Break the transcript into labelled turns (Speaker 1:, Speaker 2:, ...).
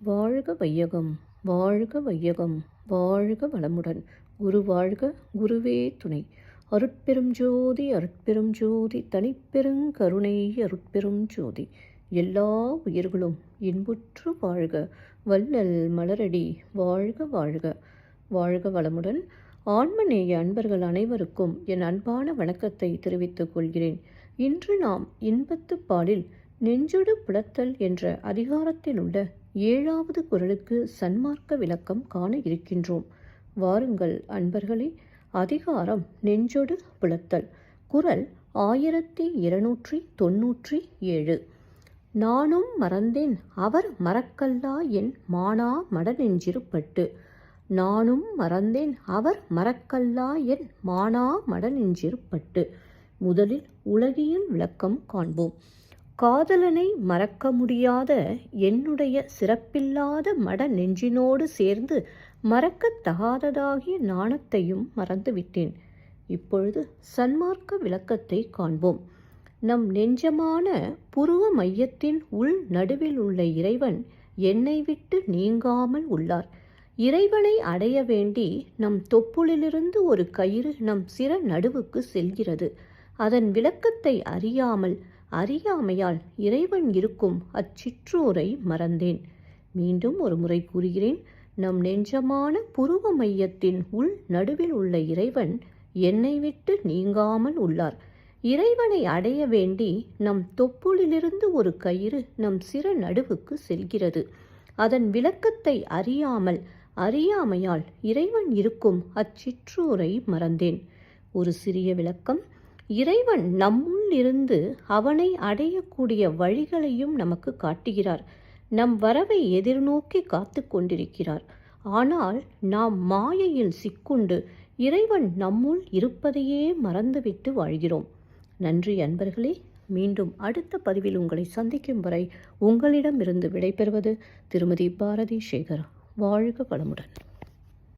Speaker 1: வாழ்க வையகம், வாழ்க வையகம், வாழ்க வளமுடன். குரு வாழ்க, குருவே துணை. அருட்பெரும் ஜோதி, அருட்பெரும் ஜோதி, தனிப்பெருங் கருணை, அருட்பெரும் ஜோதி. எல்லா உயிர்களும் இன்புற்று வாழ்க, வள்ளல் மலரடி வாழ்க வாழ்க. வாழ்க வளமுடன். ஆன்மநேய அன்பர்கள் அனைவருக்கும் என் அன்பான வணக்கத்தை தெரிவித்துக் கொள்கிறேன். இன்று நாம் இன்பத்து பாலில் நெஞ்சொடு புலத்தல் என்ற அதிகாரத்தில் உள்ள 7வது குறளுக்கு சன்மார்க்க விளக்கம் காண இருக்கின்றோம். வாருங்கள் அன்பர்களே. அதிகாரம் நெஞ்சொடு புலத்தல். குறள் 1297. நானும் மறந்தேன் அவர் மறக்கல்லா என் மானா மடநெஞ்சிருப்பட்டு. நானும் மறந்தேன் அவர் மறக்கல்லா என் மானா மடநெஞ்சிருப்பட்டு. முதலில் உலகியல் விளக்கம் காண்போம். காதலனை மறக்க முடியாத என்னுடைய சிறப்பில்லாத மட நெஞ்சினோடு சேர்ந்து மறக்கத்தகாததாகிய நாணத்தையும் மறந்துவிட்டேன். இப்பொழுது சன்மார்க்க விளக்கத்தை காண்போம். நம் நெஞ்சமான புருவ மையத்தின் உள் நடுவில் உள்ள இறைவன் என்னை விட்டு நீங்காமல் உள்ளார். இறைவனை அடைய வேண்டி நம் தொப்புளிலிருந்து ஒரு கயிறு நம் சிர நடுவுக்கு செல்கிறது. அதன் விளக்கத்தை அறியாமையால் இறைவன் இருக்கும் அச்சிற்றூரை மறந்தேன். மீண்டும் ஒரு முறை கூறுகிறேன். நம் நெஞ்சமான புருவ மையத்தின் உள் நடுவில் உள்ள இறைவன் என்னை விட்டு நீங்காமல் உள்ளார். இறைவனை அடைய வேண்டி நம் தொப்புளிலிருந்து ஒரு கயிறு நம் சிர நடுவுக்கு செல்கிறது. அதன் விளக்கத்தை அறியாமையால் இறைவன் இருக்கும் அச்சிற்றூரை மறந்தேன். ஒரு சிறிய விளக்கம். இறைவன் நம்முள் இருந்து அவனை அடையக்கூடிய வழிகளையும் நமக்கு காட்டுகிறார். நம் வரவை எதிர்நோக்கி காத்து கொண்டிருக்கிறார். ஆனால் நாம் மாயையில் சிக்குண்டு இறைவன் நம்முள் இருப்பதையே மறந்துவிட்டு வாழ்கிறோம். நன்றி அன்பர்களே. மீண்டும் அடுத்த பதிவில் உங்களை சந்திக்கும் வரை உங்களிடமிருந்து விடைபெறுவது திருமதி பாரதி சேகர். வாழ்க வளமுடன்.